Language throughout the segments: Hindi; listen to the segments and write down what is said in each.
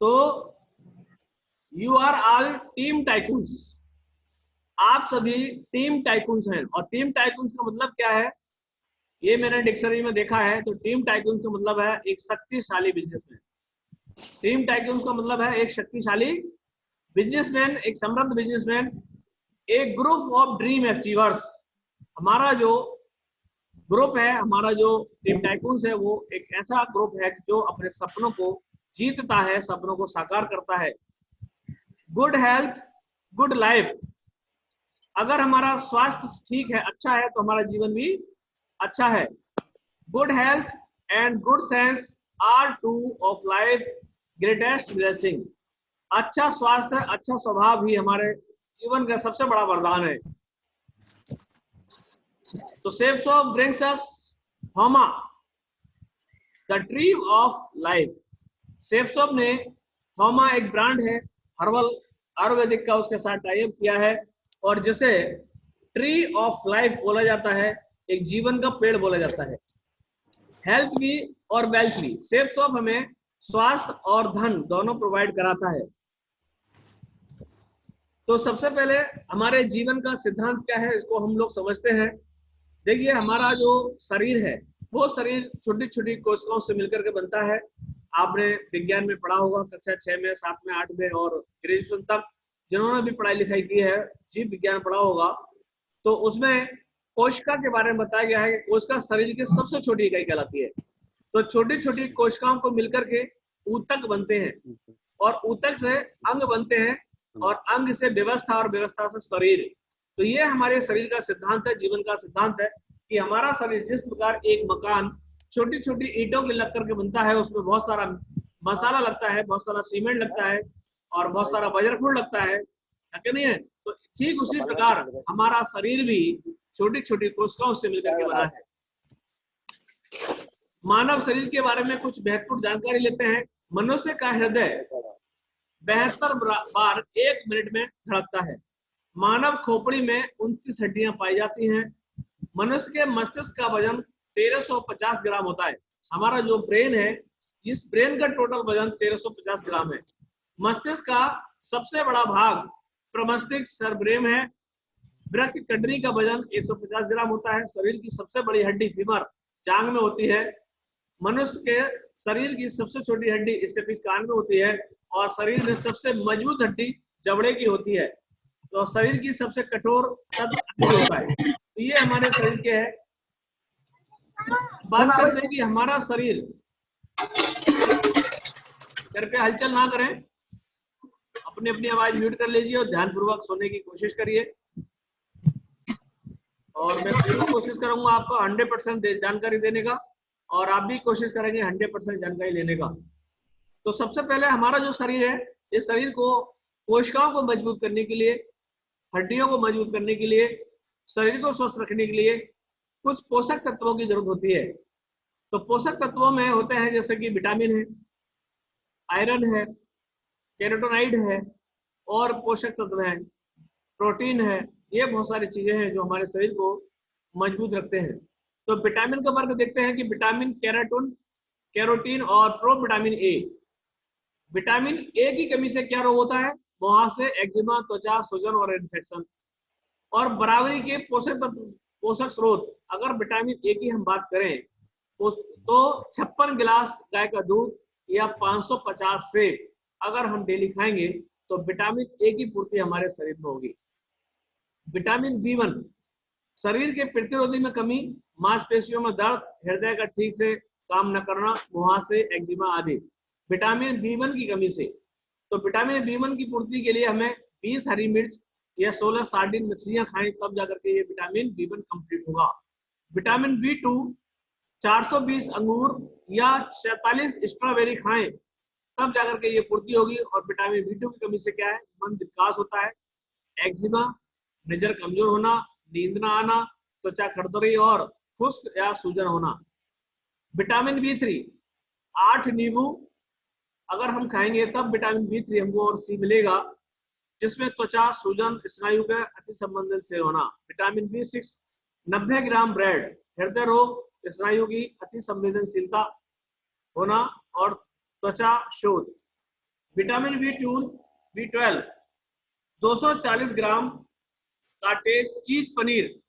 तो you are all team tycoons, आप सभी टीम टाइकून्स हैं। और टीम टाइकून्स का मतलब क्या है, ये मैंने डिक्शनरी में देखा है, तो टीम टाइकून्स का मतलब है एक शक्तिशाली बिजनेसमैन। टीम टाइकून्स का मतलब है एक शक्तिशाली बिजनेसमैन, एक समृद्ध बिजनेसमैन, एक ग्रुप ऑफ ड्रीम अचीवर्स। हमारा जो ग्रुप है, हमारा जो टीम टाइकून्स है, वो एक ऐसा ग्रुप है जो अपने सपनों को जीतता है, सपनों को साकार करता है। गुड हेल्थ गुड लाइफ, अगर हमारा स्वास्थ्य ठीक है, अच्छा है, तो हमारा जीवन भी अच्छा है। Good health and good sense are two of life greatest blessing, अच्छा स्वास्थ्य, अच्छा स्वभाव भी हमारे जीवन का सबसे बड़ा वरदान है। तो सेप्सोप ब्रिंग्स अस होमा द ट्री ऑफ लाइफ। सेप्सोप ने, होमा एक ब्रांड है हर्बल आयुर्वेदिक का, उसके साथ टाई अप किया है, और जिसे ट्री ऑफ लाइफ बोला जाता है, एक जीवन का पेड़ बोला जाता है। हेल्थ भी और वेल्थ भी, सेप्सोप हमें स्वास्थ्य और धन दोनों प्रोवाइड कराता है। तो सबसे पहले हमारे जीवन का सिद्धांत क्या है, इसको हम लोग समझते हैं। देखिए, हमारा जो शरीर है, वो शरीर छोटी छोटी कोशिकाओं से मिलकर के बनता है। आपने विज्ञान में पढ़ा होगा, कक्षा 6 में, 7 में, 8 में और ग्रेजुएशन तक जिन्होंने भी पढ़ाई लिखाई की है, जीव विज्ञान पढ़ा होगा, तो उसमें कोशिका के बारे में बताया गया है कि कोशिका शरीर की सबसे छोटी इकाई कहलाती है। तो छोटी छोटी कोशिकाओं को मिलकर के ऊतक बनते हैं, और ऊतक से अंग बनते हैं, और अंग से व्यवस्था, और व्यवस्था से शरीर। तो ये हमारे शरीर का सिद्धांत है, जीवन का सिद्धांत है कि हमारा शरीर जिस प्रकार एक मकान छोटी छोटी ईंटों के लग करके बनता है, उसमें बहुत सारा मसाला लगता है, बहुत सारा सीमेंट लगता है, और बहुत सारा बजरफूड लगता है कि नहीं है? तो ठीक उसी प्रकार हमारा शरीर भी छोटी छोटी कोशिकाओं से मिलकर के बना है। मानव शरीर के बारे में कुछ महत्वपूर्ण जानकारी लेते हैं। मनुष्य का हृदय 72 बार 1 मिनट में धड़कता है। मानव खोपड़ी में 29 हड्डियां पाई जाती हैं। मनुष्य के मस्तिष्क का वजन 1350 ग्राम होता है। हमारा जो ब्रेन है, इस ब्रेन का टोटल वजन 1350 ग्राम है। मस्तिष्क का सबसे बड़ा भाग प्रमस्तिष्क सर्ब्रेम है। वृक्क कंडरी का वजन 150 ग्राम होता है। शरीर की सबसे बड़ी हड्डी फीमर जांग में होती है। मनुष्य के शरीर की सबसे छोटी हड्डी स्टेपिस कान में होती है, और शरीर में सबसे मजबूत हड्डी जबड़े की होती है। तो शरीर की सबसे कठोर तत्व होता है। तो ये हमारे शरीर के है। बात करते हैं कि हमारा शरीर, कृपया हलचल ना करें, अपनी अपनी आवाज म्यूट कर लीजिए और ध्यानपूर्वक सोने की कोशिश करिए। और मैं पूरी कोशिश करूंगा आपको 100% जानकारी देने का, और आप भी कोशिश करेंगे 100% जानकारी लेने का। तो सबसे पहले हमारा जो शरीर है, इस शरीर को कोशिकाओं को मजबूत करने के लिए, हड्डियों को मजबूत करने के लिए, शरीर को स्वस्थ रखने के लिए कुछ पोषक तत्वों की जरूरत होती है। तो पोषक तत्वों में होते हैं जैसे कि विटामिन है, आयरन है, कैरोटीनॉइड है, और पोषक तत्व है, प्रोटीन है। ये बहुत सारी चीजें हैं जो हमारे शरीर को मजबूत रखते हैं। तो विटामिन का वर्ग देखते हैं कि विटामिन कैरोटीन और pro vitamin A. Vitamin A की कमी से क्या रोग होता है? मुहासे, एक्जिमा, त्वचा सूजन और इन्फेक्शन। और बराबरी के पोषक स्रोत, अगर विटामिन ए की हम बात करें तो 56 गिलास गाय का दूध या 550 से अगर हम डेली खाएंगे तो विटामिन ए की पूर्ति हमारे शरीर में होगी। विटामिन B1 शरीर के प्रतिरोधी में कमी, मांसपेशियों में दर्द, हृदय का ठीक से काम न करना, मुहासे, एक्जिमा आदि विटामिन B1 की कमी से। तो विटामिन B1 की पूर्ति के लिए हमें 20 हरी मिर्च या 16 सार्डिन मछलियां खाएं, तब जाकर के ये विटामिन B1 कंप्लीट होगा। विटामिन B2 420 अंगूर या 46 स्ट्रॉबेरी खाएं, तब जाकर के ये पूर्ति होगी। और विटामिन B2 की कमी से क्या है? मन विकास होता है, एक्जिमा, नजर कमजोर होना, नींद न आना, त्वचा खरदरी और खुश्क या सूजन होना। विटामिन B3 8 नींबू अगर हम खाएंगे तब विटामिन B3 हमको और सी मिलेगा, जिसमें त्वचा सूजन, स्नायु के अति संबंधित से होना। विटामिन B6 90 ग्राम ब्रेड, हृदय रोग, स्नायु की अति संवेदनशीलता होना और त्वचा शोथ। विटामिन B12 240 ग्राम काटे चीज पनीर।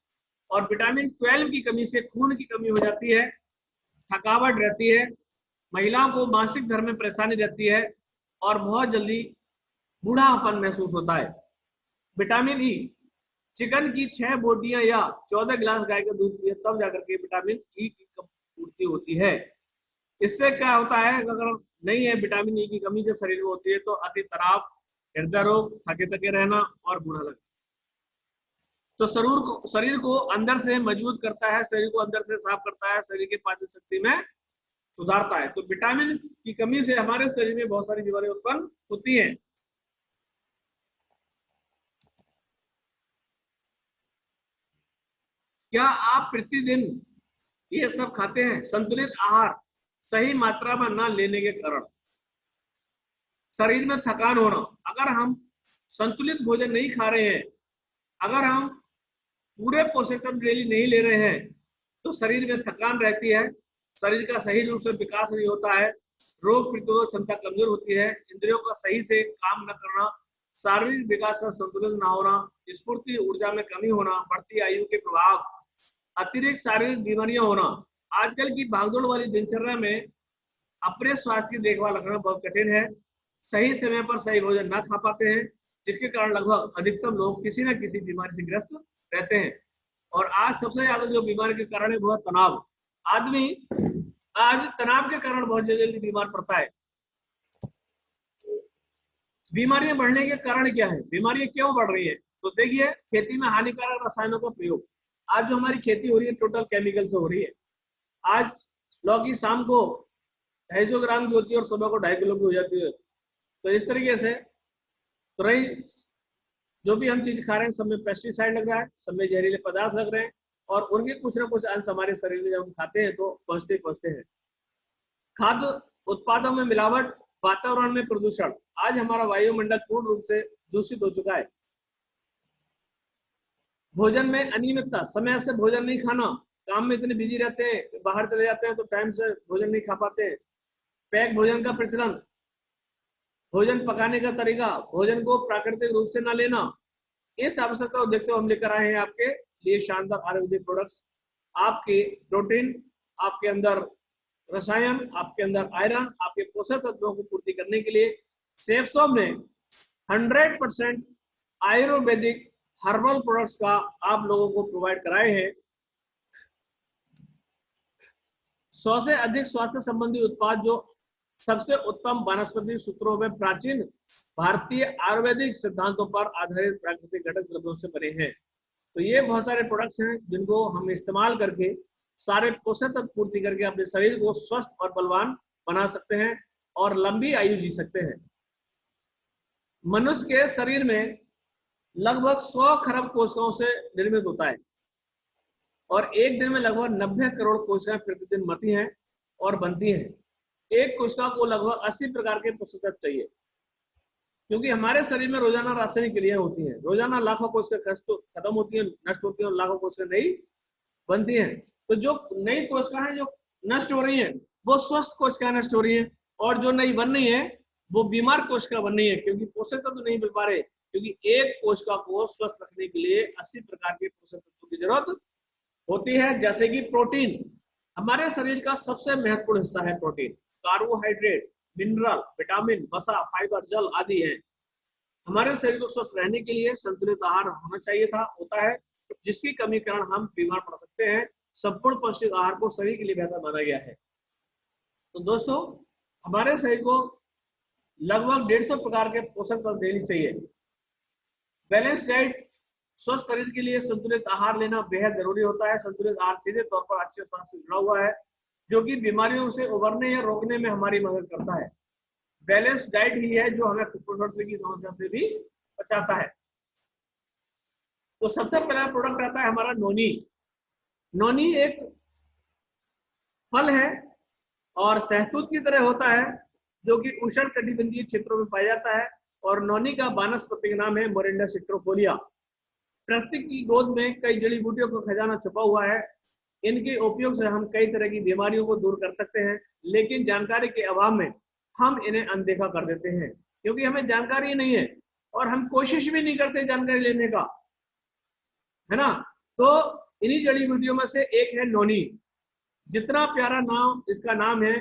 और विटामिन 12 की कमी से खून की कमी हो जाती है, थकावट रहती है, महिलाओं को मासिक धर्म में परेशानी रहती है और बहुत जल्दी बूढ़ापन महसूस होता है। विटामिन ई, चिकन की 6 बोटियां या 14 गिलास गाय का दूध पिए तब जाकर के विटामिन ई की पूर्ति होती है। इससे क्या होता है, अगर नहीं है विटामिन ई की कमी जब शरीर में होती है तो अति तनाव, हृदय रोग, थके थके रहना और बूढ़ा लगना। तो शरीर को अंदर से मजबूत करता है, शरीर को अंदर से साफ करता है, शरीर की पाचन शक्ति में सुधारता है। तो विटामिन की कमी से हमारे शरीर में बहुत सारी बीमारियां उत्पन्न होती हैं। क्या आप प्रतिदिन ये सब खाते हैं? संतुलित आहार सही मात्रा में न लेने के कारण शरीर में थकान होना। अगर हम संतुलित भोजन नहीं खा रहे हैं, अगर हम पूरे पोषक तत्व डेली नहीं ले रहे हैं, तो शरीर में थकान रहती है, शरीर का सही रूप से विकास नहीं होता है, रोग प्रतिरोधक क्षमता कमजोर होती है, इंद्रियों का सही से काम न करना, शारीरिक विकास का संतुलन न होना, स्फूर्ति ऊर्जा में कमी होना, बढ़ती आयु के प्रभाव, अतिरिक्त शारीरिक बीमारियां होना। आजकल की भागदौड़ वाली दिनचर्या में अपने स्वास्थ्य की देखभाल रखना बहुत कठिन है। सही समय पर सही भोजन ना खा पाते हैं, जिसके कारण लगभग अधिकतम लोग किसी न किसी बीमारी से ग्रस्त रहते हैं। और आज सबसे ज्यादा जो बीमारी के कारण है वो है तनाव। आदमी आज तनाव के कारण बहुत जल्दी बीमार पड़ता है। बीमारियां बढ़ने के कारण क्या है, बीमारियां क्यों बढ़ रही है? तो देखिए, खेती में हानिकारक रसायनों का प्रयोग। आज जो हमारी खेती हो रही है टोटल केमिकल से हो रही है। आज लौकी शाम को 250 ग्राम की होती है और सुबह को 2.5 किलो की हो जाती है। तो इस तरीके से तो रही जो भी हम चीज खा रहे हैं सब में पेस्टिसाइड लग रहा है, सब में जहरीले पदार्थ लग रहे हैं और उनके कुछ ना कुछ अंश हमारे शरीर में जब हम खाते हैं तो पहुंचते हैं। खाद्य उत्पादों में मिलावट, वातावरण में प्रदूषण। आज हमारा वायुमंडल पूर्ण रूप से दूषित हो चुका है। भोजन में अनियमितता, समय से भोजन नहीं खाना, काम में इतने बिजी रहते हैं, बाहर चले जाते हैं तो टाइम से भोजन नहीं खा पाते हैं। पैक भोजन का प्रचलन, भोजन पकाने का तरीका, भोजन को प्राकृतिक रूप से ना लेना। इस आवश्यकता को देखते हुए हम लेकर आए हैं आपके लिए शानदार आयुर्वेदिक प्रोडक्ट्स। आपके प्रोटीन, आपके अंदर रसायन, आपके अंदर आयरन, आपके पोषक तत्वों को पूर्ति करने के लिए सेफ शॉप ने 100% आयुर्वेदिक हर्बल प्रोडक्ट्स का आप लोगों को प्रोवाइड कराए हैं। 100 से अधिक स्वास्थ्य संबंधी उत्पाद जो सबसे उत्तम वनस्पति सूत्रों में प्राचीन भारतीय आयुर्वेदिक सिद्धांतों पर आधारित प्राकृतिक घटक द्रव्यों से बने हैं। तो ये बहुत सारे प्रोडक्ट्स हैं जिनको हम इस्तेमाल करके सारे पोषक तत्व पूर्ति करके अपने शरीर को स्वस्थ और बलवान बना सकते हैं और लंबी आयु जी सकते हैं। मनुष्य के शरीर में लगभग 100 खरब कोशिकाओं से निर्मित होता है और एक दिन में लगभग 90 करोड़ कोशिकाएं प्रतिदिन मरती हैं और बनती हैं। एक कोशिका को लगभग 80 प्रकार के पोषक तत्व चाहिए, क्योंकि हमारे शरीर में रोजाना रासायनिक क्रियाएं होती हैं। रोजाना लाखों कोशिकाएं खत्म होती हैं, नष्ट होती हैं और लाखों कोशिकाएं नई बनती हैं। तो जो नई कोशिकाएं जो नष्ट हो रही हैं वो स्वस्थ कोशिकाएं नष्ट हो रही हैं और जो नई बन रही है वो बीमार कोशिका बन रही है, क्योंकि पोषक तत्व नहीं मिल पा रहे। क्योंकि एक कोशिका को स्वस्थ रखने के लिए 80 प्रकार के पोषक तत्वों की जरूरत होती है। जैसे कि प्रोटीन, हमारे शरीर का सबसे महत्वपूर्ण हिस्सा है प्रोटीन। कार्बोहाइड्रेट, मिनरल, विटामिन, वसा, फाइबर, जल आदि है। हमारे शरीर को स्वस्थ रहने के लिए संतुलित आहार होना चाहिए होता है, जिसकी कमी के कारण हम बीमार पड़ सकते हैं। संपूर्ण पौष्टिक आहार को शरीर के लिए बेहतर माना गया है। तो दोस्तों, हमारे शरीर को लगभग 150 प्रकार के पोषक तत्व देने चाहिए। बैलेंस डाइट, स्वस्थ शरीर के लिए संतुलित आहार लेना बेहद जरूरी होता है। संतुलित आहार सीधे तौर पर अच्छे स्वास्थ्य से जुड़ा हुआ है, जो कि बीमारियों से उबरने या रोकने में हमारी मदद करता है। बैलेंस डाइट ही है जो हमें कुपोषण की समस्या से भी बचाता है। तो सबसे पहला प्रोडक्ट आता है हमारा नोनी। नोनी एक फल है और सहतूत की तरह होता है, जो कि उष्ण कटिबंधीय क्षेत्रों में पाया जाता है। और नोनी का वानस्पतिक नाम है मोरिंडा सिट्रोफोलिया। प्रकृति की गोद में कई जड़ी बूटियों का खजाना छुपा हुआ है। इनके उपयोग से हम कई तरह की बीमारियों को दूर कर सकते हैं, लेकिन जानकारी के अभाव में हम इन्हें अनदेखा कर देते हैं। क्योंकि हमें जानकारी नहीं है और हम कोशिश भी नहीं करते जानकारी लेने का, है ना। तो इन्हीं जड़ी बूटियों में से एक है नोनी। जितना प्यारा नाम इसका नाम है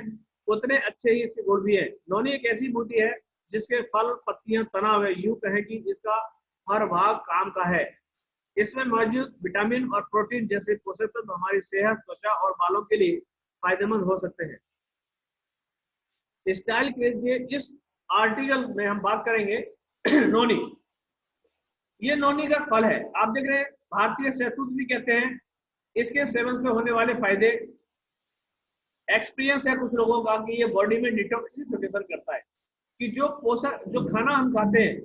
उतने अच्छे ही इसके गुण भी है। नोनी एक ऐसी बूटी है जिसके फल, पत्तियां, तना हुए, यूं कहें कि इसका हर भाग काम का है। इसमें मौजूद विटामिन और प्रोटीन जैसे पोषक तत्व हमारी सेहत, त्वचा और बालों के लिए फायदेमंद हो सकते हैं। स्टाइल क्रेज के इस आर्टिकल में हम बात करेंगे नोनी। ये नोनी का फल है, आप देख रहे हैं, भारतीय शहतूत भी कहते हैं। इसके सेवन से होने वाले फायदे, एक्सपीरियंस है कुछ लोगों का कि ये बॉडी में डिटॉक्सिफिकेशन करता है, कि जो पोषक, जो खाना हम खाते हैं,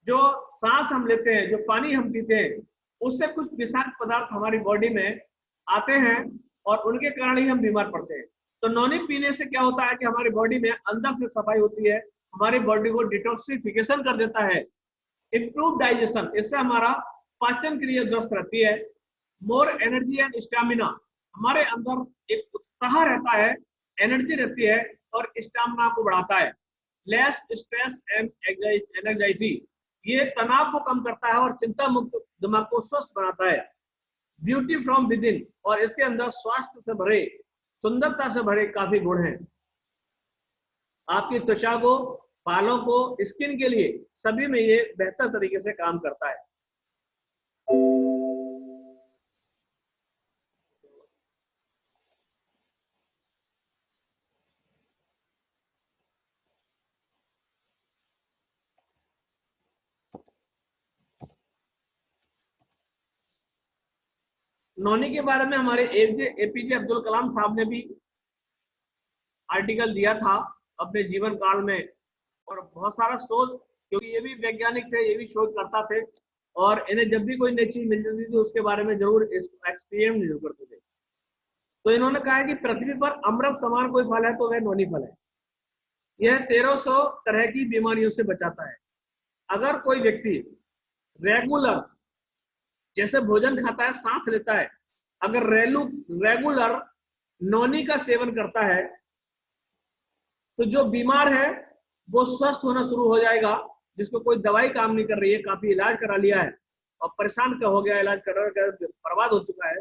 जो सांस हम लेते हैं, जो पानी हम पीते हैं, उससे कुछ विषाक्त पदार्थ हमारी बॉडी में आते हैं और उनके कारण ही हम बीमार पड़ते हैं। तो नोनी पीने से क्या होता है कि हमारी बॉडी में अंदर से सफाई होती है, हमारी बॉडी को डिटॉक्सिफिकेशन कर देता है। इम्प्रूव डाइजेशन, इससे हमारा पाचन क्रिया दुरुस्त रहती है। मोर एनर्जी एंड स्टैमिना, हमारे अंदर एक उत्साह रहता है, एनर्जी रहती है और स्टैमिना को बढ़ाता है। लेस स्ट्रेस एंड एंजाइटी, ये तनाव को कम करता है और चिंता मुक्त दिमाग को स्वस्थ बनाता है। ब्यूटी फ्रॉम विद इन, और इसके अंदर स्वास्थ्य से भरे, सुंदरता से भरे काफी गुण हैं। आपकी त्वचा को, बालों को, स्किन के लिए सभी में ये बेहतर तरीके से काम करता है। नोनी के बारे में हमारे एपीजे अब्दुल कलाम साहब ने भी आर्टिकल दिया था अपने जीवन काल में, और बहुत सारा शोध, क्योंकि ये भी वैज्ञानिक थे, ये भी शोध करता थे, और इन्हें जब भी कोई नई चीज मिल जाती थी उसके बारे में जरूर एक्सपेरिमेंट जरूर करते थे। तो इन्होंने कहा है कि पृथ्वी पर अमृत समान कोई फल है तो वह नोनी फल है। यह 1300 तरह की बीमारियों से बचाता है। अगर कोई व्यक्ति रेगुलर जैसे भोजन खाता है, सांस लेता है, अगर रेगुलर नोनी का सेवन करता है तो जो बीमार है वो स्वस्थ होना शुरू हो जाएगा। जिसको कोई दवाई काम नहीं कर रही है, काफी इलाज करा लिया है और परेशान का हो गया, इलाज कर बर्बाद हो चुका है,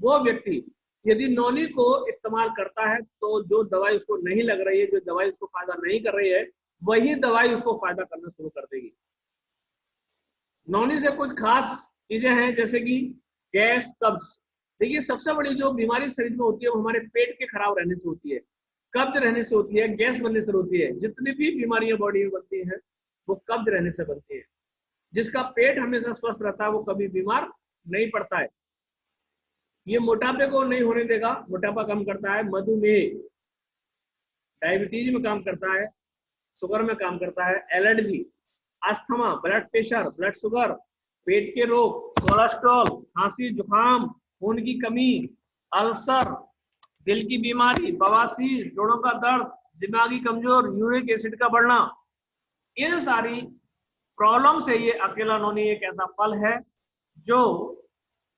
वो व्यक्ति यदि नोनी को इस्तेमाल करता है तो जो दवाई उसको नहीं लग रही है, जो दवाई उसको फायदा नहीं कर रही है, वही दवाई उसको फायदा करना शुरू कर देगी। नोनी से कुछ खास चीजें हैं जैसे कि गैस, कब्ज। देखिए, सबसे बड़ी जो बीमारी शरीर में होती है वो हमारे पेट के खराब रहने से होती है, कब्ज रहने से होती है, गैस बनने से होती है। जितनी भी बीमारियां बॉडी में बनती हैं वो कब्ज रहने से बनती है। जिसका पेट हमेशा स्वस्थ रहता है वो कभी बीमार नहीं पड़ता है। ये मोटापे को नहीं होने देगा, मोटापा कम करता है, मधुमेह, डायबिटीज में काम करता है, शुगर में काम करता है, allergy, asthma, blood pressure, blood sugar, पेट के रोग, कोलेस्ट्रॉल, खांसी, जुकाम, खून की कमी, अल्सर, दिल की बीमारी, बवासीर, जोड़ों का दर्द, दिमागी कमजोर, यूरिक एसिड का बढ़ना, इन सारी प्रॉब्लम से ये अकेला नोनी एक ऐसा फल है जो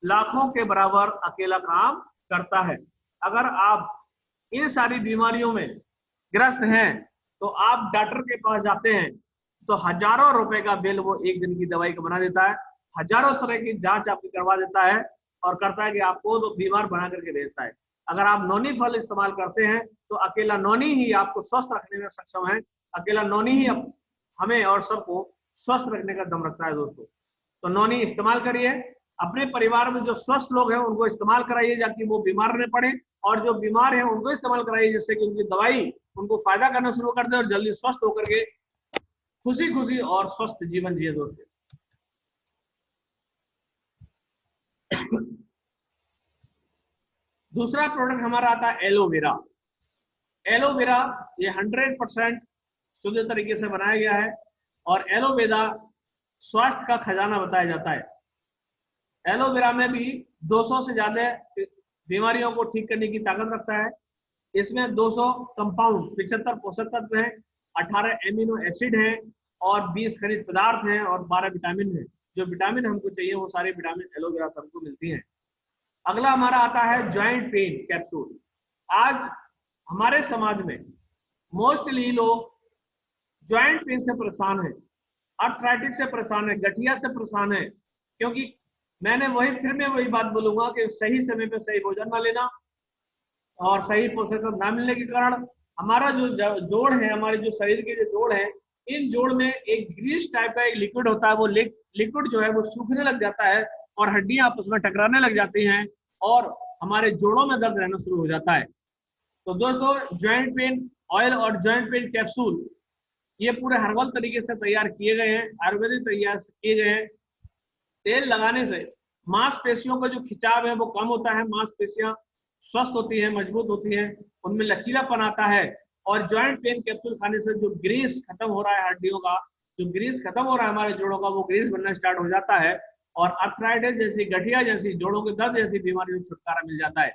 लाखों के बराबर अकेला काम करता है। अगर आप इन सारी बीमारियों में ग्रस्त हैं तो आप डॉक्टर के पास जाते हैं तो हजारों रुपए का बिल वो एक दिन की दवाई का बना देता है, हजारों तरह की जांच आपकी करवा देता है और करता है कि आपको तो बीमार बना करके भेजता है। अगर आप नोनी फल इस्तेमाल करते हैं तो अकेला नोनी ही आपको स्वस्थ रखने में सक्षम है, अकेला नोनी ही हमें और सबको स्वस्थ रखने का दम रखता है दोस्तों। तो नोनी इस्तेमाल करिए, अपने परिवार में जो स्वस्थ लोग हैं उनको इस्तेमाल कराइए ताकि वो बीमार न पड़े, और जो बीमार हैं उनको इस्तेमाल कराइए जिससे कि उनकी दवाई उनको फायदा करना शुरू कर दे और जल्दी स्वस्थ होकर के खुशी खुशी और स्वस्थ जीवन जिए दोस्तों। दूसरा प्रोडक्ट हमारा आता है एलोवेरा। एलोवेरा ये 100% शुद्ध तरीके से बनाया गया है और एलोवेरा स्वास्थ्य का खजाना बताया जाता है। एलोवेरा में भी 200 से ज्यादा बीमारियों को ठीक करने की ताकत रखता है। इसमें 200 कंपाउंड, 75 पोषक तत्व हैं, 18 एमिनो एसिड हैं और 20 खनिज पदार्थ हैं और 12 विटामिन हैं। जो विटामिन हमको चाहिए वो सारे विटामिन एलोवेरा से हमको मिलती हैं। अगला हमारा आता है जॉइंट पेन कैप्सूल। आज हमारे समाज में मोस्टली लोग ज्वाइंट पेन से परेशान है, आर्थराइटिस से परेशान है, गठिया से परेशान है, क्योंकि मैं वही बात बोलूंगा कि सही समय पे सही भोजन ना लेना और सही पोषक तत्व ना मिलने के कारण हमारा जो जोड़ है, हमारे जो शरीर के जो जोड़ है, इन जोड़ में एक ग्रीस टाइप का एक लिक्विड होता है, वो लिक्विड जो है वो सूखने लग जाता है और हड्डियां आपस में टकराने लग जाती हैं और हमारे जोड़ों में दर्द रहना शुरू हो जाता है। तो दोस्तों, ज्वाइंट पेन ऑयल और ज्वाइंट पेन कैप्सूल ये पूरे हर्बल तरीके से तैयार किए गए हैं, आयुर्वेदिक तैयार किए गए हैं। तेल लगाने से मांसपेशियों का जो खिंचाव है वो कम होता है, मांसपेशियां स्वस्थ होती है, मजबूत होती है, उनमें लचीलापन आता है। और ज्वाइंट पेन कैप्सूल खाने से जो ग्रीस खत्म हो रहा है हड्डियों का, जो ग्रीस खत्म हो रहा है हमारे जोड़ों का, वो ग्रीस बनना स्टार्ट हो जाता है और अर्थराइटिस जैसी, गठिया जैसी, जोड़ों के दर्द जैसी बीमारियों से छुटकारा मिल जाता है।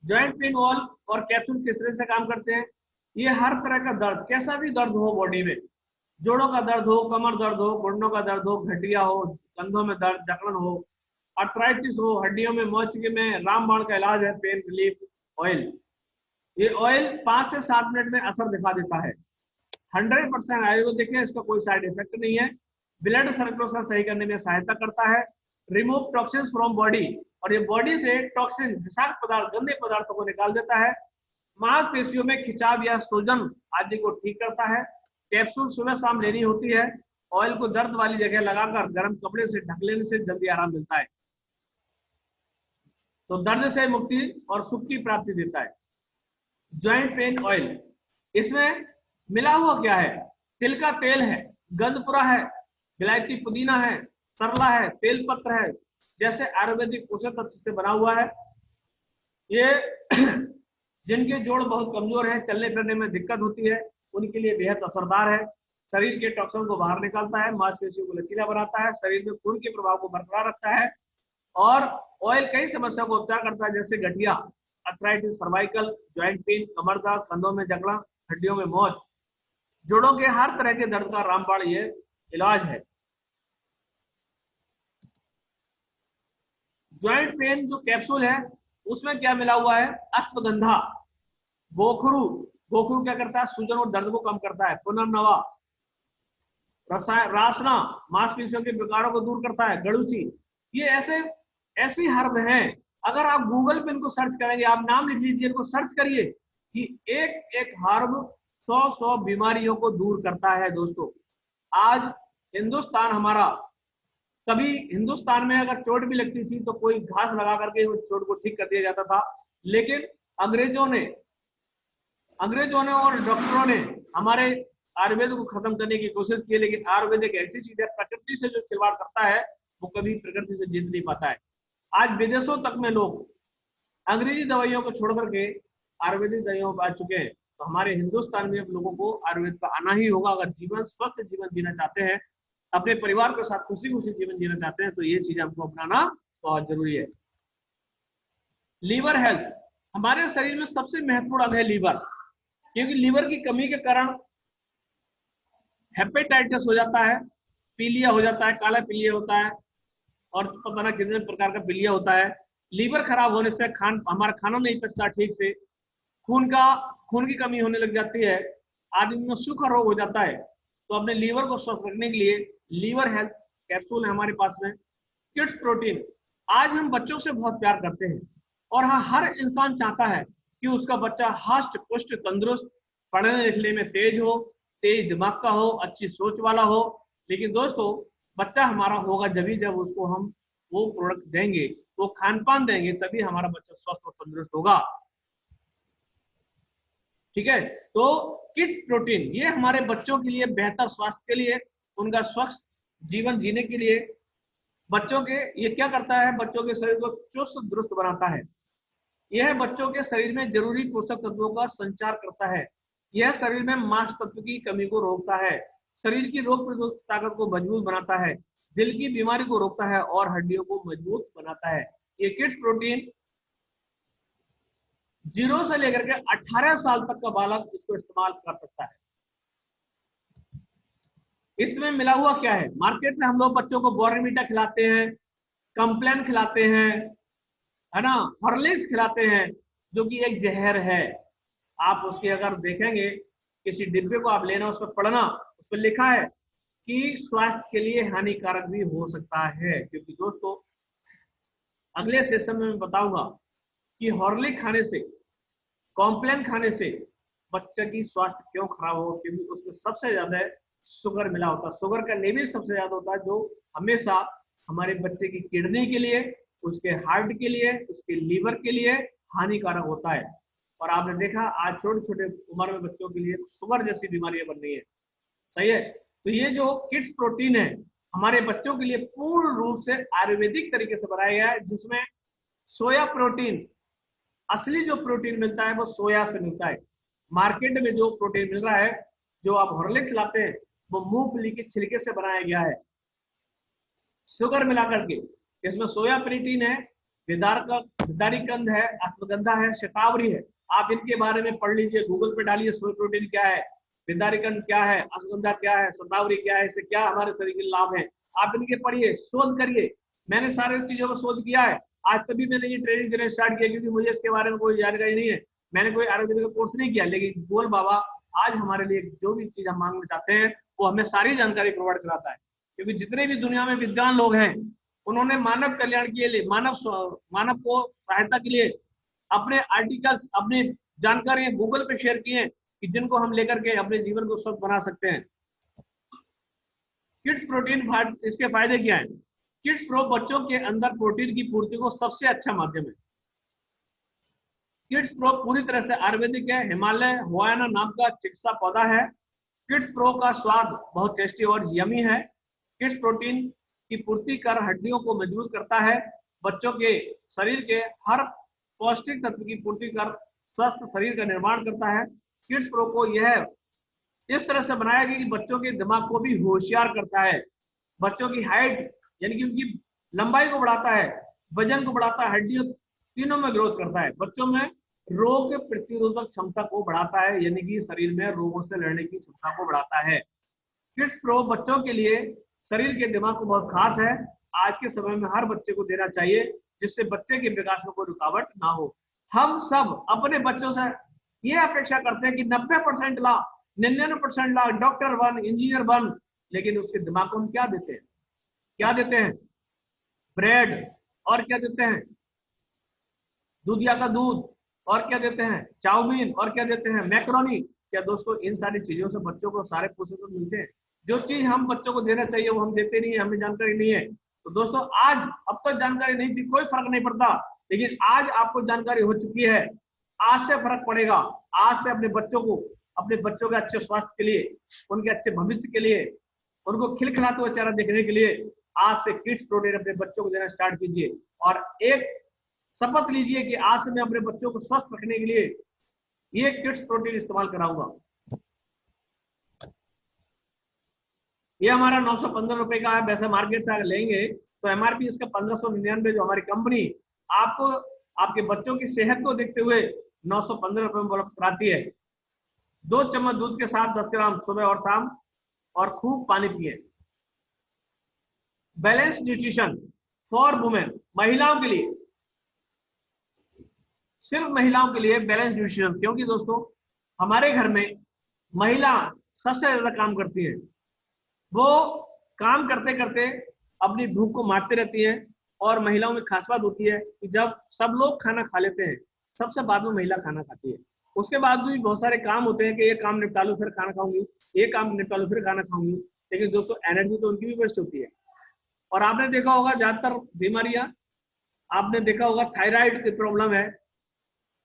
ज्वाइंट पेन ऑयल और कैप्सूल किस तरह से काम करते हैं? ये हर तरह का दर्द, कैसा भी दर्द हो बॉडी में, जोड़ों का दर्द हो, कमर दर्द हो, घुटनों का दर्द हो, गठिया हो, कंधों में दर्द, जकड़न हो, अर्थराइटिस हो, हड्डियों में मोच में रामबाण का इलाज है पेन रिलीफ ऑयल। ये ऑयल 5 से 7 मिनट में असर दिखा देता है। 100% आयुर्वेदिक है, इसका कोई साइड इफेक्ट नहीं है। ब्लड सर्कुलेशन सही करने में सहायता करता है, रिमूव टॉक्सिन फ्रॉम बॉडी, और ये बॉडी से टॉक्सिन, विषाक्त पदार्थ, गंदे पदार्थों को निकाल देता है। मांसपेशियों में खिंचाव या सूजन आदि को ठीक करता है। कैप्सूल सुबह शाम लेनी होती है। ऑयल को दर्द वाली जगह लगाकर गर्म कपड़े से ढक लेने से जल्दी आराम मिलता है, तो दर्द से मुक्ति और सुख की प्राप्ति देता है। ज्वाइंट पेन ऑयल, इसमें मिला हुआ क्या है? तिल का तेल है, गंधपुरा है, विलायती पुदीना है, सरला है, तेल पत्र है, जैसे आयुर्वेदिक पोषक तत्व से बना हुआ है। ये जिनके जोड़ बहुत कमजोर है, चलने फिरने में दिक्कत होती है, उनके लिए बेहद असरदार है। शरीर के टॉक्सिन को बाहर निकालता है, मांसपेशियों को लचीला बनाता है, शरीर में खून के प्रभाव को बरकरार रखता है। और ऑयल कई समस्याओं को उपचार करता है, जैसे गठिया, अर्थराइटिस, सर्वाइकल, ज्वाइंट पेन, कमर दर्द, कंधों में जकड़न, हड्डियों में मोच, जोड़ों के हर तरह के दर्द का रामबाण ये इलाज है। ज्वाइंट पेन जो कैप्सूल है उसमें क्या मिला हुआ है? अश्वगंधा, गोखरू, गोखरू क्या करता है? सूजन और दर्द को कम करता है। पुनर्नवा, रासना, मांसपेशियों के विकारों को दूर करता है। गड़ुची, ये ऐसी हर्ब हैं, अगर आप गूगल पे इनको सर्च करेंगे, आप नाम लिख लीजिए, इनको सर्च करिए कि एक एक हर्ब 100 बीमारियों को दूर करता है। दोस्तों, आज हिंदुस्तान हमारा, कभी हिंदुस्तान में अगर चोट भी लगती थी तो कोई घास लगा करके उस चोट को ठीक कर दिया जाता था, लेकिन अंग्रेजों ने और डॉक्टरों ने हमारे आयुर्वेद को खत्म करने की कोशिश की, लेकिन आयुर्वेद एक ऐसी चीज है, प्रकृति से जो खिलवाड़ करता है वो कभी प्रकृति से जीत नहीं पाता है। आज विदेशों तक में लोग अंग्रेजी दवाइयों को छोड़ करके आयुर्वेदिक दवाइयों पर आ चुके हैं। तो हमारे हिंदुस्तान में अब लोगों को आयुर्वेद पर आना ही होगा, अगर स्वस्थ जीवन जीना चाहते हैं, अपने परिवार के साथ खुशी खुशी जीवन जीना चाहते हैं, तो ये चीज हमको अपनाना बहुत जरूरी है। लीवर हेल्थ, हमारे शरीर में सबसे महत्वपूर्ण अंग है लीवर, क्योंकि लीवर की कमी के कारण हेपेटाइटिस हो जाता है, पीलिया हो जाता है, काला पीलिया होता है, और पता ना कितने प्रकार का पीलिया होता है। लीवर खराब होने से हमारा खाना नहीं पचता ठीक से, खून की कमी होने लग जाती है, आदमी में सूखा रोग हो जाता है। तो अपने लीवर को स्वस्थ रखने के लिए लीवर हेल्थ कैप्सूल है हमारे पास में। किड्स प्रोटीन, आज हम बच्चों से बहुत प्यार करते हैं, और हाँ, हर इंसान चाहता है कि उसका बच्चा हष्ट पुष्ट तंदुरुस्त, पढ़ने लिखने में तेज हो, तेज दिमाग का हो, अच्छी सोच वाला हो। लेकिन दोस्तों, बच्चा हमारा होगा जब उसको हम वो प्रोडक्ट देंगे, वो खान पान देंगे, तभी हमारा बच्चा स्वस्थ और तंदुरुस्त होगा। ठीक है, तो किड्स प्रोटीन ये हमारे बच्चों के लिए बेहतर स्वास्थ्य के लिए, उनका स्वस्थ जीवन जीने के लिए, बच्चों के ये क्या करता है? बच्चों के शरीर को चुस्त दुरुस्त बनाता है। यह बच्चों के शरीर में जरूरी पोषक तत्वों का संचार करता है। यह शरीर में मांस तत्व की कमी को रोकता है, शरीर की रोग प्रतिरोधक ताकत को मजबूत बनाता है, दिल की बीमारी को रोकता है और हड्डियों को मजबूत बनाता है। ये किड्स प्रोटीन 0 से लेकर के 18 साल तक का बालक इसको इस्तेमाल कर सकता है। इसमें मिला हुआ क्या है? मार्केट से हम लोग बच्चों को बॉर्नवीटा खिलाते हैं, कंप्लेन खिलाते हैं, है ना, हॉर्लिक्स खिलाते हैं, जो कि एक जहर है। आप उसके अगर देखेंगे किसी डिब्बे को आप लेना, उस पर पढ़ना, उस पर लिखा है कि स्वास्थ्य के लिए हानिकारक भी हो सकता है। क्योंकि दोस्तों अगले सेशन में मैं बताऊंगा कि हॉर्लिक खाने से, कॉम्प्लेन खाने से बच्चे की स्वास्थ्य क्यों खराब हो, क्योंकि उसमें सबसे ज्यादा शुगर मिला होता है। शुगर का लेवल सबसे ज्यादा होता है, जो हमेशा हमारे बच्चे की किडनी के लिए, उसके हार्ट के लिए, उसके लीवर के लिए हानिकारक होता है। और आपने देखा आज छोटे छोटे उम्र में बच्चों के लिए शुगर जैसी बीमारियां बन रही है। सही है। तो ये जो किड्स प्रोटीन है हमारे बच्चों के लिए पूर्ण रूप से आयुर्वेदिक तरीके से बनाया गया है, जिसमें सोया प्रोटीन, असली जो प्रोटीन मिलता है वो सोया से मिलता है। मार्केट में जो प्रोटीन मिल रहा है, जो आप हॉर्लिक्स लाते हैं, वो मूंगफली के छिलके से बनाया गया है, शुगर मिला करके। इसमें सोया प्रोटीन है, विदारीकंद है, अश्वगंधा है, शतावरी है। आप इनके बारे में पढ़ लीजिए, गूगल पे डालिए सोया प्रोटीन क्या है, विदारीकंद क्या है, अश्वगंधा क्या है, शतावरी क्या है, इससे क्या हमारे शरीर के लाभ है। आप इनके पढ़िए, शोध करिए। मैंने सारे चीजों को शोध किया है। आज तभी मैंने ये ट्रेनिंग देना स्टार्ट किया, क्योंकि मुझे इसके बारे में कोई जानकारी नहीं है। मैंने कोई आयुर्वेदिक का कोर्स नहीं किया, लेकिन बोल बाबा आज हमारे लिए जो भी चीज हम मांगना चाहते हैं वो हमें सारी जानकारी प्रोवाइड कराता है। क्योंकि जितने भी दुनिया में विद्वान लोग हैं, उन्होंने मानव कल्याण के लिए, मानव को सहायता के लिए अपने आर्टिकल्स, अपनी जानकारी गूगल पे शेयर किए, कि जिनको हम लेकर के अपने जीवन को स्वस्थ बना सकते हैं। किड्स प्रोटीन, इसके फायदे क्या हैं? किड्स प्रो बच्चों के अंदर प्रोटीन की पूर्ति को सबसे अच्छा माध्यम है। किड्स प्रो पूरी तरह से आयुर्वेदिक है। हिमालय हुआना नाम का चिकित्सा पौधा है। किड्स प्रो का स्वाद बहुत टेस्टी और यमी है। किड्स प्रोटीन की पूर्ति कर हड्डियों को मजबूत करता है। बच्चों के शरीर के हर पौष्टिक तत्व की पूर्ति कर स्वस्थ शरीर का निर्माण करता है। किड्स प्रो को यह इस तरह से बनाया गया कि बच्चों के दिमाग को भी होशियार करता है, बच्चों की हाइट यानी कि उनकी लंबाई को बढ़ाता है, वजन को बढ़ाता है, हड्डियों तीनों में ग्रोथ करता है, बच्चों में रोग प्रतिरोधक क्षमता को बढ़ाता है, यानी कि शरीर में रोगों से लड़ने की क्षमता को बढ़ाता है। किड्स प्रो बच्चों के लिए शरीर के दिमाग को बहुत खास है। आज के समय में हर बच्चे को देना चाहिए, जिससे बच्चे के विकास में कोई रुकावट ना हो। हम सब अपने बच्चों से ये अपेक्षा करते हैं कि 90% ला, 99% ला, डॉक्टर बन, इंजीनियर बन, लेकिन उसके दिमाग को हम क्या देते हैं? क्या देते हैं? ब्रेड। और क्या देते हैं? दूधिया का दूध। और क्या देते हैं? चाउमीन। और क्या देते हैं? मैक्रोनी। क्या दोस्तों इन सारी चीजों से बच्चों को सारे पोषक तत्व मिलते हैं? जो चीज हम बच्चों को देना चाहिए वो हम देते नहीं है, हमें जानकारी नहीं है। तो दोस्तों आज, अब तक जानकारी नहीं थी कोई फर्क नहीं पड़ता, लेकिन आज आपको जानकारी हो चुकी है, आज से फर्क पड़ेगा। आज से अपने बच्चों को, अपने बच्चों के अच्छे स्वास्थ्य के लिए, उनके अच्छे भविष्य के लिए, उनको खिलखिलाते हुए चेहरा देखने के लिए आज से किड्स प्रोटीन अपने बच्चों को देना स्टार्ट कीजिए। और एक शपथ लीजिए कि आज से मैं अपने बच्चों को स्वस्थ रखने के लिए ये किड्स प्रोटीन इस्तेमाल कराऊंगा। ये हमारा 915 रुपए का है। वैसे मार्केट से अगर लेंगे तो एमआरपी इसका 1599, जो हमारी कंपनी आपको आपके बच्चों की सेहत को देखते हुए 915 रुपए में उपलब्ध कराती है। 2 चम्मच दूध के साथ 10 ग्राम सुबह और शाम, और खूब पानी पिए। बैलेंस न्यूट्रिशन फॉर वुमेन, महिलाओं के लिए, सिर्फ महिलाओं के लिए बैलेंस न्यूट्रिशन। क्योंकि दोस्तों हमारे घर में महिला सबसे ज्यादा काम करती है, वो काम करते करते अपनी भूख को मारते रहती है। और महिलाओं में खास बात होती है कि जब सब लोग खाना खा लेते हैं, सबसे बाद में महिला खाना खाती है। उसके बाद भी बहुत सारे काम होते हैं कि ये काम निपटा लूं फिर खाना खाऊंगी, ये काम निपटा लूं फिर खाना खाऊंगी, लेकिन दोस्तों एनर्जी तो उनकी भी वेस्ट होती है। और आपने देखा होगा ज्यादातर बीमारियां, आपने देखा होगा थायराइड की प्रॉब्लम है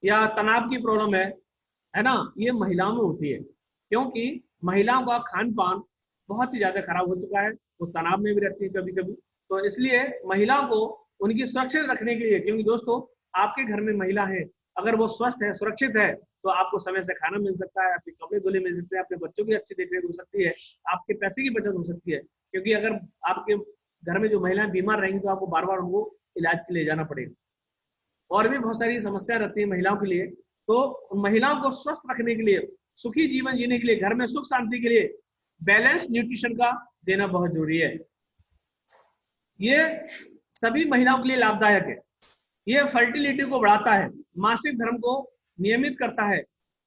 या तनाव की प्रॉब्लम है ना, ये महिलाओं में होती है। क्योंकि महिलाओं का खान पान बहुत ही ज्यादा खराब हो चुका है, वो तनाव में भी रहती है कभी कभी। तो इसलिए महिलाओं को उनकी सुरक्षित रखने के लिए, क्योंकि दोस्तों आपके घर में महिला है, अगर वो स्वस्थ है, सुरक्षित है, तो आपको समय से खाना मिल सकता है, आपके कपड़े धुले मिल सकते हैं, अपने बच्चों की अच्छी देखरेख हो सकती है, आपके पैसे की बचत हो सकती है। क्योंकि अगर आपके घर में जो महिलाएं बीमार रहेंगी तो आपको बार बार उनको इलाज के लिए जाना पड़ेगा। और भी बहुत सारी समस्या रहती है महिलाओं के लिए। तो महिलाओं को स्वस्थ रखने के लिए, सुखी जीवन जीने के लिए, घर में सुख शांति के लिए बैलेंस न्यूट्रिशन का देना बहुत जरूरी है। ये सभी महिलाओं के लिए लाभदायक है। ये फर्टिलिटी को बढ़ाता है, मासिक धर्म को नियमित करता है,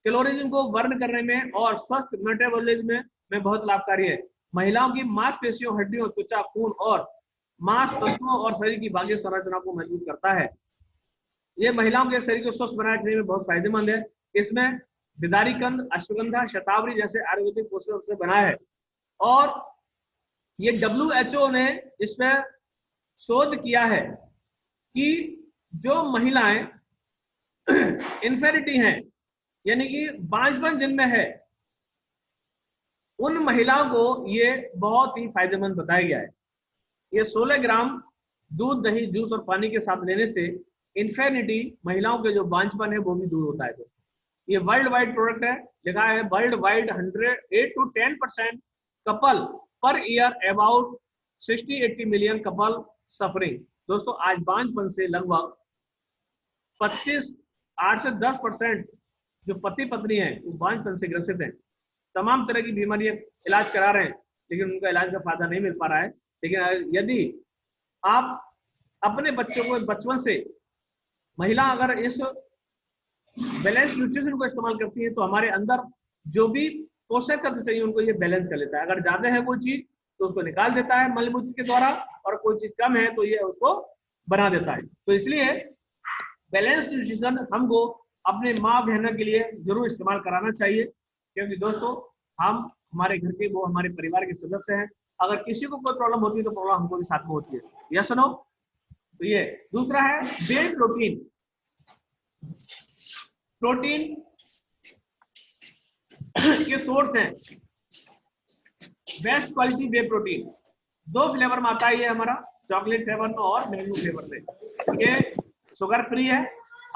कैलोरीज को बर्न करने में और स्वस्थ मेटाबॉलिज्म में बहुत लाभकारी है। महिलाओं की मांसपेशियों, हड्डियों, त्वचा, खून और मांस तंतुओं और शरीर की भाग्य संरचना को मजबूत करता है। ये महिलाओं के शरीर को स्वस्थ बनाए रखने में बहुत फायदेमंद है। इसमें बिदारी कंद, अश्वगंधा, शतावरी जैसे आयुर्वेदिक पोषक से बना है। और ये WHO ने इसमें शोध किया है कि जो महिलाएं इन्फेरिटी हैं, यानी कि बांझपन जिनमें है, उन महिलाओं को ये बहुत ही फायदेमंद बताया गया है। ये 16 ग्राम दूध, दही, जूस और पानी के साथ लेने से इन्फेरिटी, महिलाओं के जो बांझपन है वो भी दूर होता है। ये वर्ल्ड वाइड प्रोडक्ट है, लिखा है world wide 8 to 10% couple per year, about 60-80 million couple suffering. दोस्तों आज बांझपन से लगभग 8 से 10% जो पति पत्नी है वो बांझपन से ग्रसित हैं। तमाम तरह की बीमारियां इलाज करा रहे हैं, लेकिन उनका इलाज का फायदा नहीं मिल पा रहा है। लेकिन यदि आप अपने बच्चों को बचपन से, महिला अगर इस बैलेंस न्यूट्रिशन को इस्तेमाल करती है तो हमारे अंदर जो भी पोषक तत्व चाहिए उनको ये बैलेंस कर लेता है। अगर ज्यादा है कोई चीज तो उसको निकाल देता है मलमूत्र के द्वारा, और कोई चीज कम है तो ये उसको बना देता है। तो इसलिए बैलेंस न्यूट्रिशन हमको अपने माँ बहनों के लिए जरूर इस्तेमाल कराना चाहिए, क्योंकि दोस्तों हम हमारे घर के, वो हमारे परिवार के सदस्य हैं। अगर किसी को कोई प्रॉब्लम होती है तो प्रॉब्लम हमको भी साथ में होती है। Yes no? तो ये दूसरा है वे प्रोटीन। प्रोटीन के सोर्स हैं best quality whey protein. 2 flavour में आता है ये हमारा, चॉकलेट फ्लेवर में और मैंगो फ्लेवर में। ये शुगर फ्री है,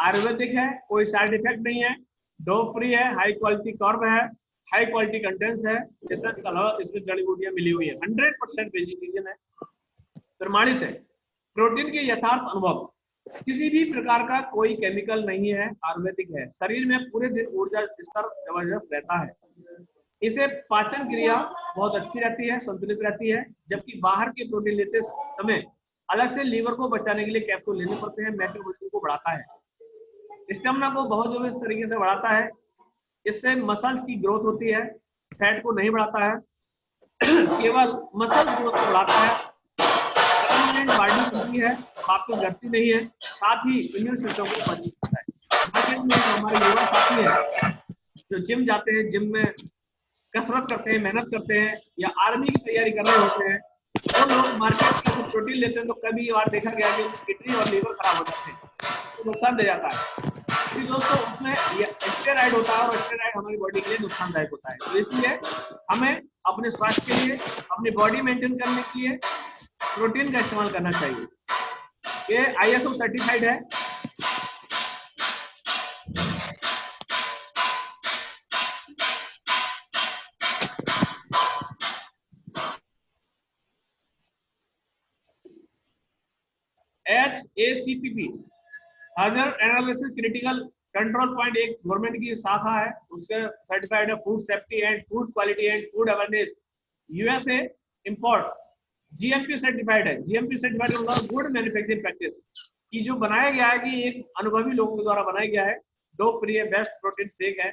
आयुर्वेदिक है, कोई साइड इफेक्ट नहीं है, डो फ्री है, हाई क्वालिटी कार्ब है, हाई क्वालिटी कंटेंट्स है, इसमें जड़ी बूटियां मिली हुई है, 100% वेजिटेरियन है, प्रमाणित है। प्रोटीन के यथार्थ अनुभव, किसी भी प्रकार का कोई केमिकल नहीं है, आयुर्वेदिक है, शरीर में पूरे दिन ऊर्जा स्तर जबरदस्त रहता है। इसे पाचन क्रिया बहुत अच्छी रहती है, संतुलित रहती है। जबकि बाहर के प्रोटीन लेते समय अलग से लीवर को बचाने के लिए कैप्सूल लेने पड़ते हैं। मेटाबॉलिज्म को बढ़ाता है, स्टेमिना को बहुत जबरदस्त तरीके से बढ़ाता है। इससे मसल्स की ग्रोथ होती है, फैट को नहीं बढ़ाता है, केवल मसल ग्रोथ को बढ़ाता है। बॉडी बनती है, आपको घटती नहीं है, साथ ही इम्यून सिस्टम को मजबूत करता है। हमारे युवा साथी है जो जिम जाते हैं, जिम में कसरत करते हैं, मेहनत करते हैं, या आर्मी की तैयारी कर रहे होते हैं, वो लोग मार्केट में प्रोटीन लेते हैं तो कभी बार देखा गया कि किडनी और लीवर खराब हो जाते हैं, तो नुकसान दे जाता है। दोस्तों उसमें स्टेरॉइड होता है और स्टेरॉइड हमारी बॉडी के लिए नुकसानदायक होता है। तो इसलिए हमें अपने स्वास्थ्य के लिए, अपनी बॉडी मेंटेन करने के लिए प्रोटीन का इस्तेमाल करना चाहिए। ये ISO सर्टिफाइड है। HACCP hazard analysis critical control point एक गवर्नमेंट की शाखा है, उसके सर्टिफाइड है। Food safety and food quality and food awareness USA import GMP certified है। GMP सर्टिफाइड मतलब गुड मैन्युफैक्चरिंग प्रैक्टिस की जो बनाया गया है कि एक अनुभवी लोगों के द्वारा बनाया गया है। दो प्रिय बेस्ट प्रोटीन शेक है।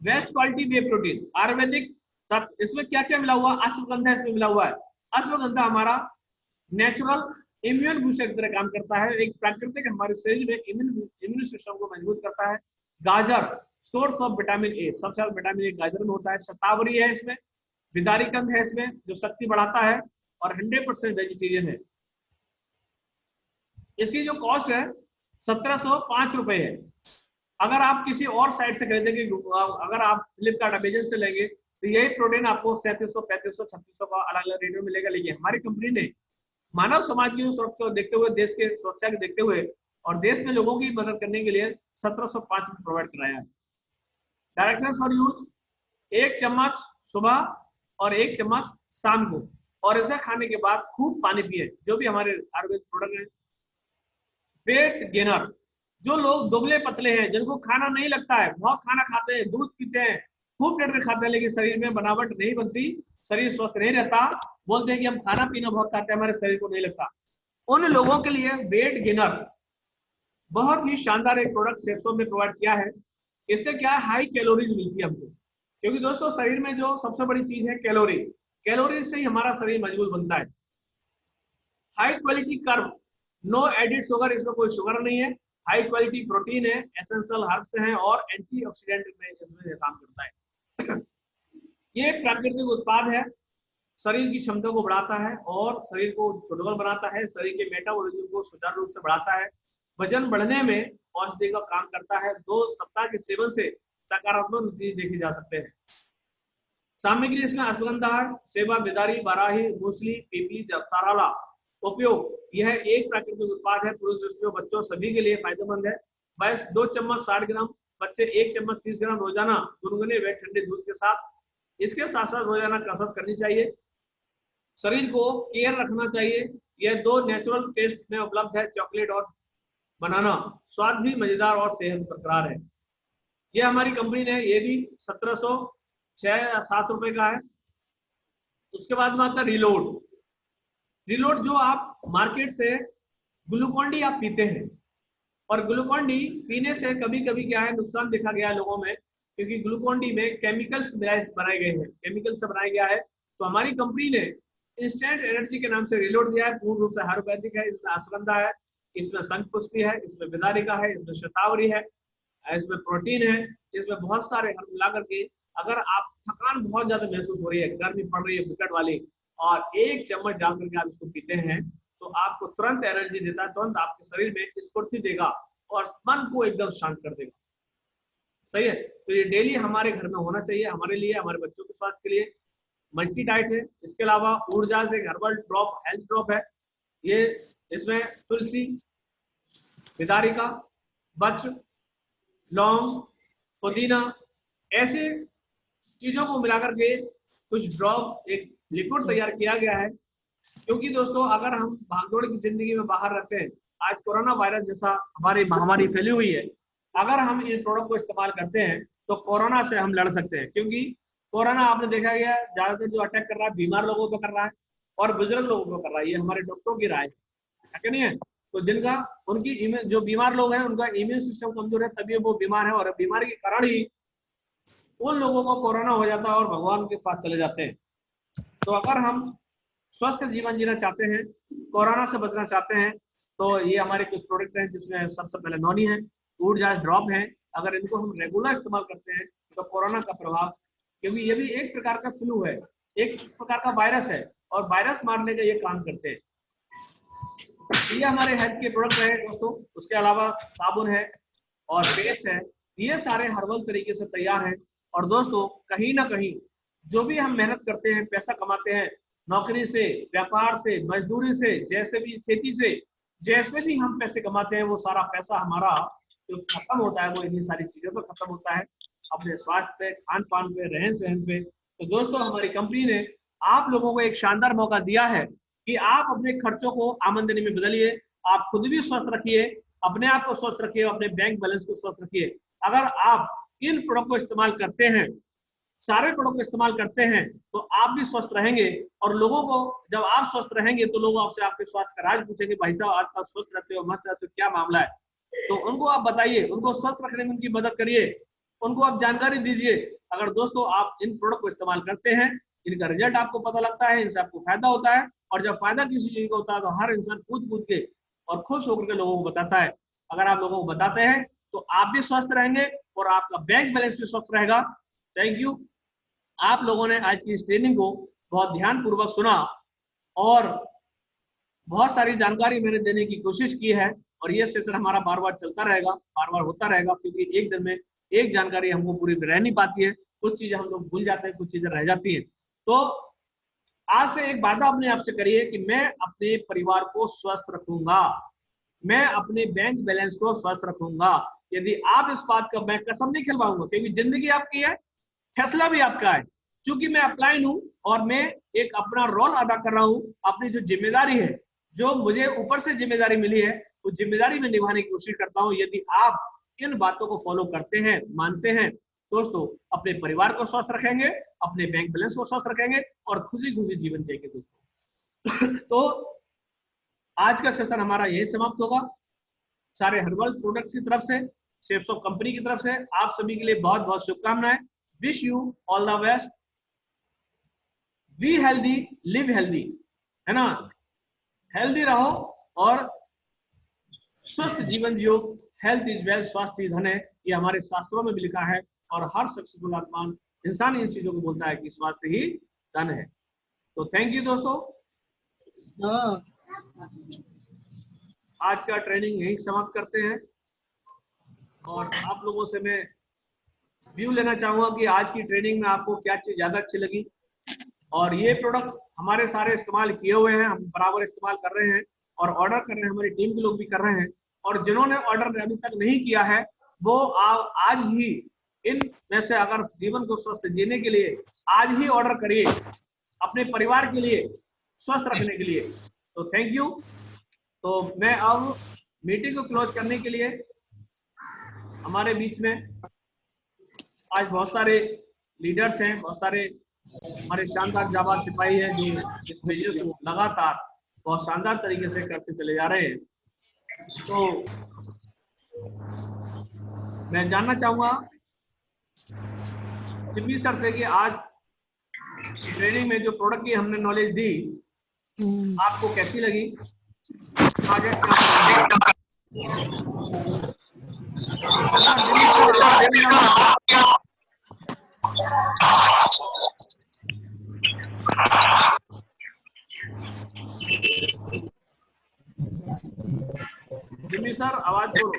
Best quality whey protein Ayurvedic तत्व, इसमें क्या क्या मिला हुआ? अश्वगंधा इसमें मिला हुआ है। अश्वगंधा हमारा नेचुरल इम्यून बूस्टर की तरह काम करता है, एक प्राकृतिक हमारे शरीर में इम्यून सिस्टम को मजबूत करता है। गाजर सोर्स ऑफ विटामिन ए, सबसे ज्यादा विटामिन ए गाजर में होता है। शतावरी है इसमें, बिदारी कंद है इसमें जो शक्ति बढ़ाता है, और 100% वेजिटेरियन है। इसकी जो कॉस्ट है 1705 रुपए है। अगर आप किसी और साइट से खरीदेंगे, अगर आप फ्लिपकार्ट अमेजन से लेंगे तो यही प्रोटीन आपको 3700, 3500, 3600 का अलग अलग रेट में मिलेगा। लेकिन हमारी कंपनी ने मानव समाज की सुरक्षा को देखते हुए, देश के सुरक्षा को देखते हुए और देश में लोगों की मदद करने के लिए 1705 में प्रोवाइड कराया है। डायरेक्शंस फॉर यूज: 1 चम्मच सुबह और 1 चम्मच शाम को, और इसे खाने के बाद खूब पानी पिए। जो भी हमारे आयुर्वेदिक प्रोडक्ट है। वेट गेनर, जो लोग दुबले पतले हैं, जिनको खाना नहीं लगता है, बहुत खाना खाते हैं, दूध पीते हैं, खूब लीटर खाते हैं, लेकिन शरीर में बनावट नहीं बनती, शरीर स्वस्थ नहीं रहता, बोलते हैं कि हम खाना पीना बहुत खाते हैं, हमारे शरीर को नहीं लगता, उन लोगों के लिए वेट गेनर बहुत ही शानदार एक प्रोडक्ट सेक्सो में प्रोवाइड किया है। इससे क्या है, हाई कैलोरीज मिलती है हमको, क्योंकि दोस्तों शरीर में जो सबसे बड़ी चीज है कैलोरी, कैलोरी से ही हमारा शरीर मजबूत बनता है। High quality curve, no added sugar, इसमें कोई शुगर नहीं है। हाई क्वालिटी प्रोटीन है, एसेंशियल हर्ब्स हैं और एंटीऑक्सीडेंट में इसमें काम करता है। ये प्राकृतिक उत्पाद है, शरीर की क्षमता को बढ़ाता है और शरीर को सुडौल बनाता है, शरीर के मेटाबॉलिज्म को सुचारू रूप से बढ़ाता है, वजन बढ़ने में औषधि का काम करता है। 2 सप्ताह के सेवन से सकारात्मक नतीजे देखे जा सकते हैं। सामग्री इसमें अश्वगंधा है, सेवा, बिदारी, बाराही, मूसली, पीपली, साराला। उपयोग, यह एक प्राकृतिक उत्पाद है, पुरुष, स्त्रियों, बच्चों सभी के लिए फायदेमंद है। बस 2 चम्मच 60 ग्राम, बच्चे 1 चम्मच 30 ग्राम रोजाना गुनगुने व ठंडे दूध के साथ। इसके साथ साथ रोजाना कसरत करनी चाहिए, शरीर को केयर रखना चाहिए। यह 2 नेचुरल टेस्ट में उपलब्ध है, चॉकलेट और बनाना। स्वाद भी मजेदार और सेहत बरकरार है। ये हमारी कंपनी ने, ये भी 1706-7 रुपए का है। उसके बाद में आता है रिलोड। रिलोड जो आप मार्केट से ग्लूकॉन डी आप पीते हैं, और ग्लूकॉन डी पीने से कभी कभी क्या है नुकसान देखा गया है लोगों में, क्योंकि ग्लूकॉन डी में केमिकल्स बनाए गए हैं, केमिकल से बनाया गया है। तो हमारी कंपनी ने इंस्टेंट एनर्जी के नाम से रिलोड दिया है, पूर्ण रूप से आयुर्वेदिक है। इसमें अश्वगंधा है, इसमें शंखपुष्पी है, इसमें बिदारिका है, इसमें शतावरी है, इसमें प्रोटीन है, इसमें बहुत सारे हर्ब मिला करके, अगर आप थकान बहुत ज्यादा महसूस हो रही है, गर्मी पड़ रही है विकट वाली, और 1 चम्मच डाल करके आप इसको पीते हैं तो आपको तुरंत एनर्जी देता है, तुरंत आपके शरीर में स्फूर्ति देगा और मन को एकदम शांत कर देगा। सही है, तो ये डेली हमारे घर में होना चाहिए, हमारे लिए, हमारे बच्चों के स्वास्थ्य के लिए। मल्टी डाइट है। इसके अलावा ऊर्जा से हर्बल ड्रॉप, हेल्थ ड्रॉप है। ये इसमें तुलसी, बिदारिका, बच, लौंग, पुदीना, ऐसे चीजों को मिलाकर के कुछ ड्रॉप एक लिक्विड तैयार किया गया है। क्योंकि दोस्तों अगर हम भागदौड़ की जिंदगी में बाहर रहते हैं, आज कोरोना वायरस जैसा हमारी महामारी फैली हुई है, अगर हम इन प्रोडक्ट को इस्तेमाल करते हैं तो कोरोना से हम लड़ सकते हैं। क्योंकि कोरोना आपने देखा गया ज्यादातर जो अटैक कर रहा है बीमार लोगों को कर रहा है और बुजुर्ग लोगों को कर रहा है, ये हमारे डॉक्टरों की राय है कि नहीं है। तो जिनका उनकी जो बीमार लोग हैं उनका इम्यून सिस्टम कमजोर है, तभी वो बीमार है, और बीमारी के कारण ही उन लोगों को कोरोना हो जाता है और भगवान के पास चले जाते हैं। तो अगर हम स्वस्थ जीवन जीना चाहते हैं, कोरोना से बचना चाहते हैं, तो ये हमारे कुछ प्रोडक्ट हैं, जिसमें सबसे पहले नौनी है, ऊर्जा ड्रॉप है। अगर इनको हम रेगुलर इस्तेमाल करते हैं तो कोरोना का प्रभाव, क्योंकि ये भी एक प्रकार का फ्लू है, एक प्रकार का वायरस है, और वायरस मारने का ये काम करते हैं। ये हमारे हेल्थ के प्रोडक्ट है दोस्तों। उसके अलावा साबुन है और पेस्ट है, ये सारे हर्बल तरीके से तैयार है। और दोस्तों कहीं ना कहीं जो भी हम मेहनत करते हैं, पैसा कमाते हैं, नौकरी से, व्यापार से, मजदूरी से, जैसे भी खेती से, जैसे भी हम पैसे कमाते हैं, वो सारा पैसा हमारा जो खत्म होता है वो इन्हीं सारी चीजों पर खत्म होता है, अपने स्वास्थ्य पे, खान पान पे, रहन सहन पे। तो दोस्तों हमारी कंपनी ने आप लोगों को एक शानदार मौका दिया है कि आप अपने खर्चों को आमदनी में बदलिए, आप खुद भी स्वस्थ रखिए, अपने आप को स्वस्थ रखिए, अपने बैंक बैलेंस को स्वस्थ रखिए। अगर आप इन प्रोडक्ट को इस्तेमाल करते हैं, सारे प्रोडक्ट को इस्तेमाल करते हैं, तो आप भी स्वस्थ रहेंगे। और लोगों को, जब आप स्वस्थ रहेंगे तो लोग आपसे आपके स्वास्थ्य का राज पूछेंगे, भाई साहब आज तक स्वस्थ रहते हो, मस्त रहते हो, क्या मामला है। तो उनको आप बताइए, उनको स्वस्थ रखने में उनकी मदद करिए, उनको आप जानकारी दीजिए। अगर दोस्तों आप इन प्रोडक्ट को इस्तेमाल करते हैं, इनका रिजल्ट आपको पता लगता है, इनसे आपको फायदा होता है, और जब फायदा किसी चीज का होता है तो हर इंसान कूद कूद के और खुश होकर के लोगों को बताता है। अगर आप लोगों को बताते हैं तो आप भी स्वस्थ रहेंगे और आपका बैंक बैलेंस भी स्वस्थ रहेगा। Thank you. आप लोगों ने आज की इस ट्रेनिंग को बहुत ध्यान पूर्वक सुना और बहुत सारी जानकारी मैंने देने की कोशिश की है, और ये सेशन हमारा बार बार चलता रहेगा, बार बार होता रहेगा, क्योंकि एक दिन में एक जानकारी हमको पूरी रह नहीं पाती है, कुछ चीजें हम लोग भूल जाते हैं, कुछ चीजें रह जाती हैं। तो आज से एक वादा अपने आपसे करिए कि मैं अपने परिवार को स्वस्थ रखूंगा, मैं अपने बैंक बैलेंस को स्वस्थ रखूंगा। यदि आप इस बात का, मैं कसम नहीं खिलवाऊंगा, क्योंकि जिंदगी आपकी है, फैसला भी आपका है। चूंकि मैं अप्लाइन हूं और मैं एक अपना रोल अदा कर रहा हूं, अपनी जो जिम्मेदारी है, जो मुझे ऊपर से जिम्मेदारी मिली है, वो जिम्मेदारी में निभाने की कोशिश करता हूं। यदि आप इन बातों को फॉलो करते हैं, मानते हैं, दोस्तों अपने परिवार को स्वस्थ रखेंगे, अपने बैंक बैलेंस को स्वस्थ रखेंगे और खुशी खुशी जीवन जिएंगे दोस्तों। तो आज का सेशन हमारा यही समाप्त होगा। सारे हर्बल प्रोडक्ट्स की तरफ से, शेफ्स ऑफ कंपनी की तरफ से आप सभी के लिए बहुत बहुत शुभकामनाएं। Wish you all the best. Be healthy, live healthy, है ना। हेल्दी रहो और स्वस्थ जीवन जियो। हेल्थ इज वेल्थ, स्वास्थ्य धन है, ये हमारे शास्त्रों में भी लिखा है और हर सक्सेसफुल आत्मा इंसान इन चीजों को बोलता है कि स्वास्थ्य ही धन है। तो थैंक यू दोस्तों, आज का ट्रेनिंग यही समाप्त करते हैं और आप लोगों से मैं व्यू लेना चाहूंगा कि आज की ट्रेनिंग में आपको क्या चीज ज्यादा अच्छी लगी। और ये प्रोडक्ट हमारे सारे इस्तेमाल किए हुए हैं, हम बराबर इस्तेमाल कर रहे हैं और ऑर्डर कर रहे हैं, हमारी टीम के लोग भी कर रहे हैं। और जिन्होंने ऑर्डर अभी तक नहीं किया है वो आज ही इन में से अगर जीवन को स्वस्थ जीने के लिए आज ही ऑर्डर करिए, अपने परिवार के लिए स्वस्थ रखने के लिए। तो थैंक यू। तो मैं अब मीटिंग को क्लोज करने के लिए, हमारे बीच में आज बहुत सारे लीडर्स हैं, बहुत सारे हमारे शानदार जाबाज सिपाही हैं जो इस बिजनेस को लगातार बहुत शानदार तरीके से करते चले जा रहे हैं। तो मैं जानना चाहूंगा जिम्मी सर से कि आज ट्रेनिंग में जो प्रोडक्ट की हमने नॉलेज दी आपको कैसी लगी। जिम्मी सर आवाज बोलो।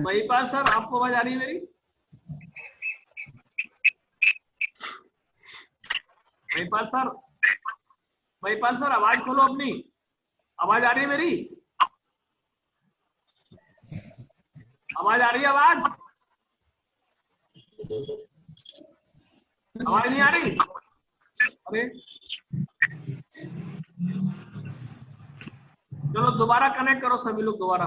महिपाल सर आपको आवाज आ रही है मेरी? महिपाल सर, महिपाल सर आवाज खोलो अपनी, आवाज आ रही है मेरी? आवाज आ रही है? आवाज आवाज नहीं आ रही? अरे चलो दोबारा कनेक्ट करो सभी लोग दोबारा।